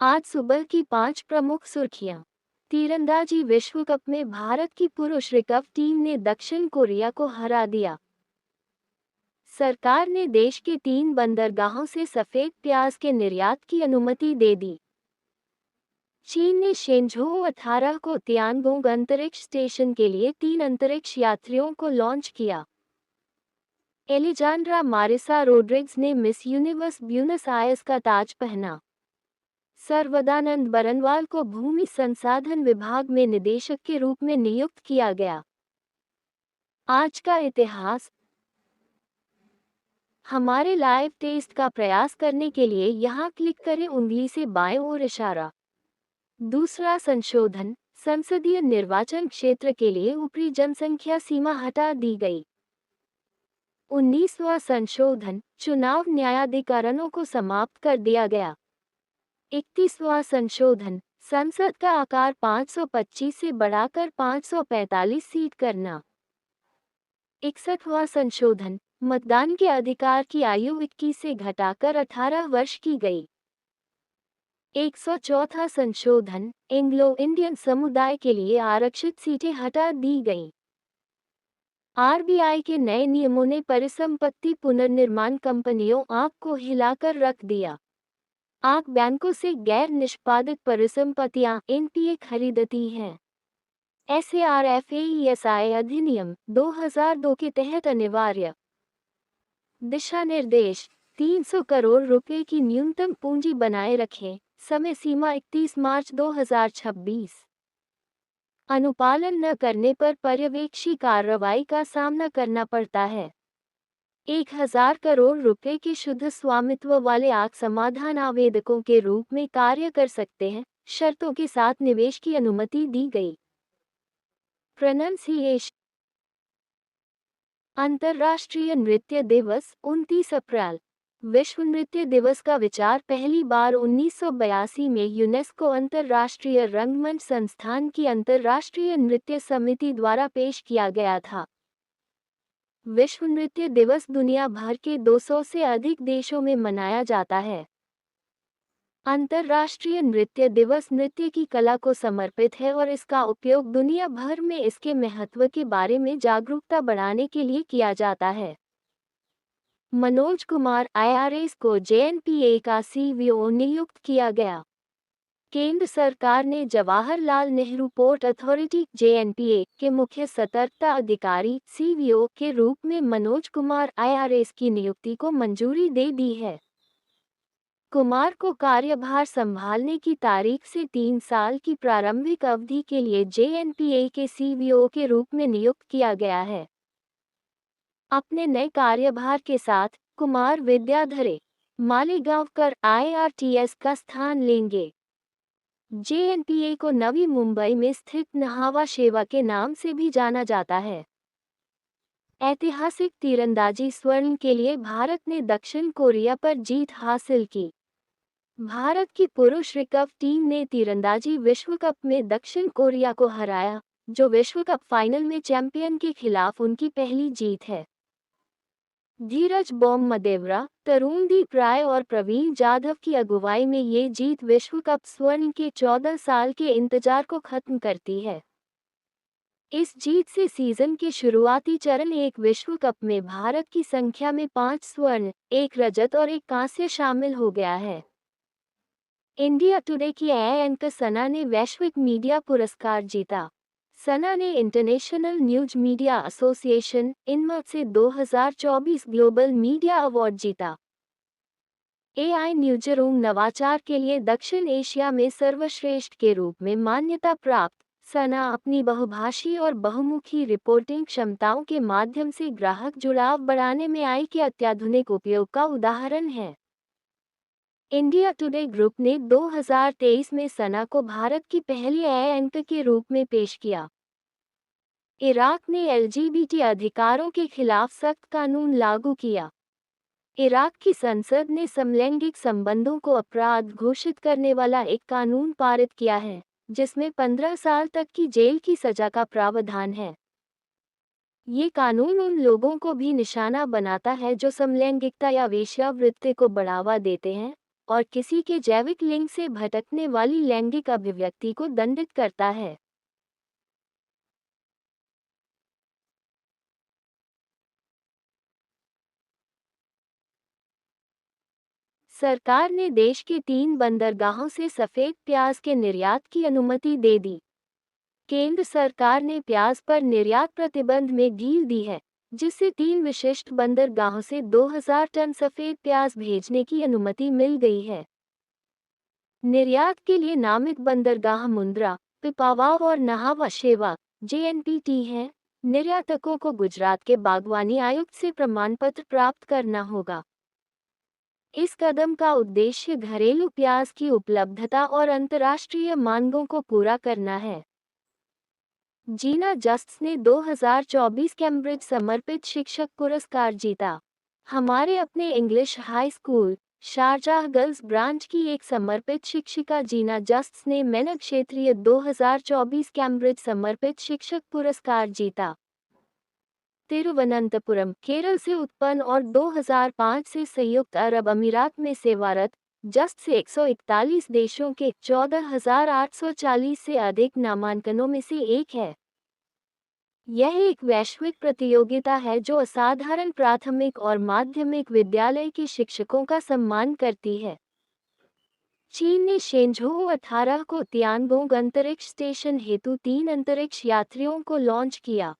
आज सुबह की 5 प्रमुख सुर्खियां। तीरंदाजी विश्व कप में भारत की पुरुष रिकर्व टीम ने दक्षिण कोरिया को हरा दिया। सरकार ने देश के 3 बंदरगाहों से सफेद प्याज के निर्यात की अनुमति दे दी। चीन ने शेंझोउ 18 को तियानगोंग अंतरिक्ष स्टेशन के लिए 3 अंतरिक्ष यात्रियों को लॉन्च किया। एलिजांड्रा मारिसा रोड्रिग्स ने मिस यूनिवर्स ब्यूनस आयर्स का ताज पहना। सर्वदानंद बरनवाल को भूमि संसाधन विभाग में निदेशक के रूप में नियुक्त किया गया। आज का इतिहास। हमारे लाइव टेस्ट का प्रयास करने के लिए यहाँ क्लिक करें, उंगली से बाएं ओर इशारा। दूसरा संशोधन, संसदीय निर्वाचन क्षेत्र के लिए ऊपरी जनसंख्या सीमा हटा दी गई। 19वां संशोधन, चुनाव न्यायाधिकरणों को समाप्त कर दिया गया। 31वां संशोधन, संसद का आकार 525 से बढ़ाकर 545 सीट करना। 61वां संशोधन, मतदान के अधिकार की आयु 21 से घटाकर 18 वर्ष की गई। 104वां संशोधन, एंग्लो इंडियन समुदाय के लिए आरक्षित सीटें हटा दी गईं। आरबीआई के नए नियमों ने परिसंपत्ति पुनर्निर्माण कंपनियों आग को हिलाकर रख दिया। आग बैंकों से गैर निष्पादित परिसंपत्तियां एनपीए खरीदती हैं। एसएआरएफएईएसआई अधिनियम 2002 के तहत अनिवार्य दिशा निर्देश। 300 करोड़ रुपए की न्यूनतम पूंजी बनाए रखें। समय सीमा 31 मार्च 2026। अनुपालन न करने पर पर्यवेक्षी कार्रवाई का सामना करना पड़ता है। 1000 करोड़ रुपए के शुद्ध स्वामित्व वाले आग समाधान आवेदकों के रूप में कार्य कर सकते हैं। शर्तों के साथ निवेश की अनुमति दी गई। प्रोनंसिएशन। अंतर्राष्ट्रीय नृत्य दिवस 29 अप्रैल। विश्व नृत्य दिवस का विचार पहली बार 1982 में यूनेस्को अंतर्राष्ट्रीय रंगमंच संस्थान की अंतर्राष्ट्रीय नृत्य समिति द्वारा पेश किया गया था। विश्व नृत्य दिवस दुनिया भर के 200 से अधिक देशों में मनाया जाता है। अंतर्राष्ट्रीय नृत्य दिवस नृत्य की कला को समर्पित है और इसका उपयोग दुनिया भर में इसके महत्व के बारे में जागरूकता बढ़ाने के लिए किया जाता है। मनोज कुमार आईआरएस को जेएनपीए का सीवीओ नियुक्त किया गया। केंद्र सरकार ने Jawaharlal Nehru port authority JNPA के मुख्य सतर्कता अधिकारी सीवीओ के रूप में मनोज कुमार आईआरएस की नियुक्ति को मंजूरी दे दी है। कुमार को कार्यभार संभालने की तारीख से 3 साल की प्रारंभिक अवधि के लिए जेएनपीए के सीवीओ के रूप में नियुक्त किया गया है। अपने नए कार्यभार के साथ कुमार विद्याधरे मालेगांवकर आईआरटीएस का स्थान लेंगे। जेएनपीए को नवी मुंबई में स्थित नहावा शेवा के नाम से भी जाना जाता है। ऐतिहासिक तीरंदाजी स्वर्ण के लिए भारत ने दक्षिण कोरिया पर जीत हासिल की। भारत की पुरुष रिकर्व टीम ने तीरंदाजी विश्व कप में दक्षिण कोरिया को हराया, जो विश्व कप फाइनल में चैंपियन के खिलाफ उनकी पहली जीत है। धीरज बोम्मदेवरा, तरुणदीप राय और प्रवीण जाधव की अगुवाई में ये जीत विश्व कप स्वर्ण के 14 साल के इंतजार को खत्म करती है। इस जीत से सीजन के शुरुआती चरण एक विश्व कप में भारत की संख्या में 5 स्वर्ण, 1 रजत और 1 कांस्य शामिल हो गया है। इंडिया टुडे की एंकर सना ने वैश्विक मीडिया पुरस्कार जीता। सना ने इंटरनेशनल न्यूज मीडिया एसोसिएशन इनमर्ट से 2024 ग्लोबल मीडिया अवार्ड जीता। एआई न्यूज़रूम नवाचार के लिए दक्षिण एशिया में सर्वश्रेष्ठ के रूप में मान्यता प्राप्त। सना अपनी बहुभाषी और बहुमुखी रिपोर्टिंग क्षमताओं के माध्यम से ग्राहक जुड़ाव बढ़ाने में एआई के अत्याधुनिक उपयोग का उदाहरण है। इंडिया टुडे ग्रुप ने 2023 में सना को भारत की पहली एंकर के रूप में पेश किया। इराक ने एलजीबीटी अधिकारों के खिलाफ सख्त कानून लागू किया। इराक की संसद ने समलैंगिक संबंधों को अपराध घोषित करने वाला एक कानून पारित किया है, जिसमें 15 साल तक की जेल की सजा का प्रावधान है। ये कानून उन लोगों को भी निशाना बनाता है जो समलैंगिकता या वेश्यावृत्ति को बढ़ावा देते हैं, और किसी के जैविक लिंग से भटकने वाली लैंगिक अभिव्यक्ति को दंडित करता है। सरकार ने देश के 3 बंदरगाहों से सफेद प्याज के निर्यात की अनुमति दे दी। केंद्र सरकार ने प्याज पर निर्यात प्रतिबंध में ढील दी है, जिससे 3 विशिष्ट बंदरगाहों से 2000 टन सफेद प्याज भेजने की अनुमति मिल गई है। निर्यात के लिए नामित बंदरगाह मुंद्रा, पिपावाव और नहावा शेवा JNPT हैं। निर्यातकों को गुजरात के बागवानी आयुक्त से प्रमाण पत्र प्राप्त करना होगा। इस कदम का उद्देश्य घरेलू प्याज की उपलब्धता और अंतर्राष्ट्रीय मांगों को पूरा करना है। जीना जस्ट्स ने 2024 कैम्ब्रिज समर्पित शिक्षक पुरस्कार जीता। हमारे अपने English high school Sharjah girls branch की एक समर्पित शिक्षिका जीना जस्ट्स ने मेनक क्षेत्रीय 2024 कैम्ब्रिज समर्पित शिक्षक पुरस्कार जीता। तिरुवनंतपुरम, केरल से उत्पन्न और 2005 से संयुक्त अरब अमीरात में सेवारत, जस्ट्स 141 देशों के 14,840 से अधिक नामांकनों में से एक है। यह एक वैश्विक प्रतियोगिता है जो असाधारण प्राथमिक और माध्यमिक विद्यालय के शिक्षकों का सम्मान करती है। चीन ने शेंझोउ 18 को तियानगोंग अंतरिक्ष स्टेशन हेतु 3 अंतरिक्ष यात्रियों को लॉन्च किया।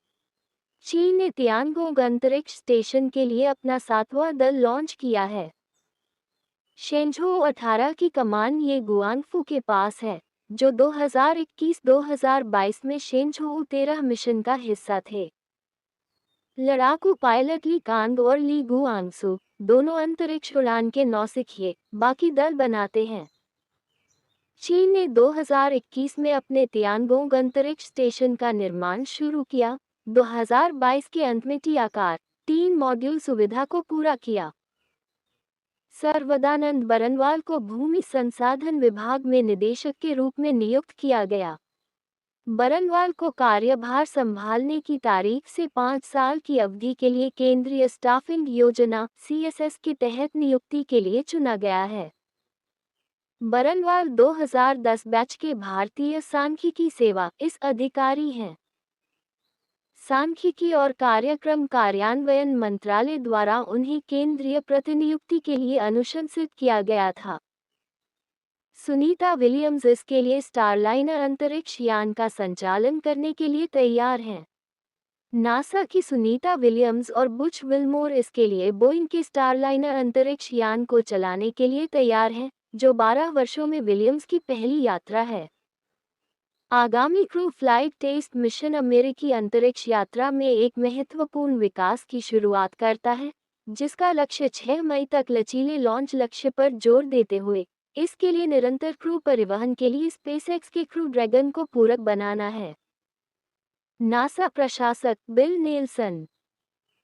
चीन ने तियानगोंग अंतरिक्ष स्टेशन के लिए अपना 7वां दल लॉन्च किया है। शेंझोउ 18 की कमान ये गुआंगफू के पास है, जो 2021-2022 में शेंझोउ 13 मिशन का हिस्सा थे। लड़ाकू पायलट ली कांग और ली गुआंगसू दोनों अंतरिक्ष उड़ान के नौसिखिए बाकी दल बनाते हैं। चीन ने 2021 में अपने तियानगोंग अंतरिक्ष स्टेशन का निर्माण शुरू किया। 2022 के अंत में टी आकार 3 मॉड्यूल सुविधा को पूरा किया। सर्वदानंद बरनवाल को भूमि संसाधन विभाग में निदेशक के रूप में नियुक्त किया गया। बरनवाल को कार्यभार संभालने की तारीख से 5 साल की अवधि के लिए केंद्रीय स्टाफिंग योजना CSS के तहत नियुक्ति के लिए चुना गया है। बरनवाल 2010 बैच के भारतीय सांख्यिकी सेवा इस अधिकारी हैं। सांख्यिकी और कार्यक्रम कार्यान्वयन मंत्रालय द्वारा उन्हें केंद्रीय प्रतिनियुक्ति के लिए अनुशंसित किया गया था। सुनीता विलियम्स इसके लिए स्टारलाइनर अंतरिक्ष यान का संचालन करने के लिए तैयार हैं। नासा की सुनीता विलियम्स और बुच विल्मोर इसके लिए बोइंग के स्टारलाइनर अंतरिक्ष यान को चलाने के लिए तैयार हैं, जो 12 वर्षों में विलियम्स की पहली यात्रा है। आगामी क्रू फ्लाइट टेस्ट मिशन अमेरिकी अंतरिक्ष यात्रा में एक महत्वपूर्ण विकास की शुरुआत करता है, जिसका लक्ष्य 6 मई तक लचीले लॉन्च लक्ष्य पर जोर देते हुए इसके लिए निरंतर क्रू परिवहन के लिए स्पेसएक्स के क्रू ड्रैगन को पूरक बनाना है। नासा प्रशासक बिल नेल्सन।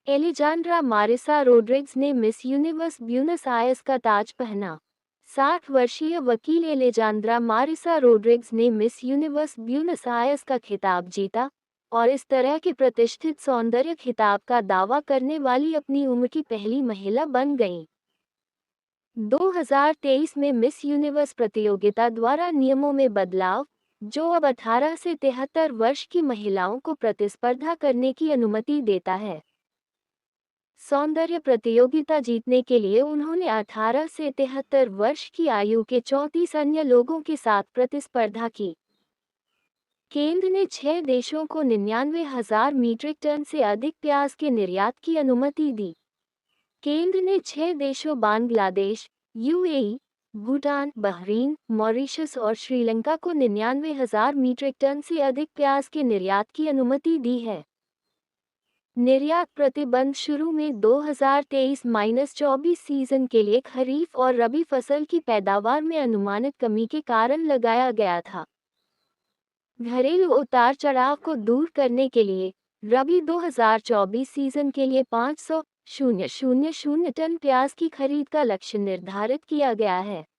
एलिजांड्रा मारिसा रोड्रिग्स ने मिस यूनिवर्स ब्यूनस आयर्स का ताज पहना। 60 वर्षीय वकील एलेजांद्रा मारिसा रोड्रिग्स ने मिस यूनिवर्स ब्यूनस आयर्स का खिताब जीता और इस तरह के प्रतिष्ठित सौंदर्य खिताब का दावा करने वाली अपनी उम्र की पहली महिला बन गईं। 2023 में मिस यूनिवर्स प्रतियोगिता द्वारा नियमों में बदलाव, जो अब 18 से 73 वर्ष की महिलाओं को प्रतिस्पर्धा करने की अनुमति देता है। सौंदर्य प्रतियोगिता जीतने के लिए उन्होंने 18 से 73 वर्ष की आयु के 34 अन्य लोगों के साथ प्रतिस्पर्धा की। केंद्र ने 6 देशों को 99,000 मीट्रिक टन से अधिक प्याज के निर्यात की अनुमति दी। केंद्र ने 6 देशों Bangladesh, UAE, Bhutan, Bahrain, Mauritius और श्रीलंका को 99,000 मीट्रिक टन से अधिक प्याज के निर्यात की अनुमति दी है। निर्यात प्रतिबंध शुरू में 2023-24 सीजन के लिए खरीफ और रबी फसल की पैदावार में अनुमानित कमी के कारण लगाया गया था। घरेलू उतार चढ़ाव को दूर करने के लिए रबी 2024 सीजन के लिए 500,000 टन प्याज की खरीद का लक्ष्य निर्धारित किया गया है।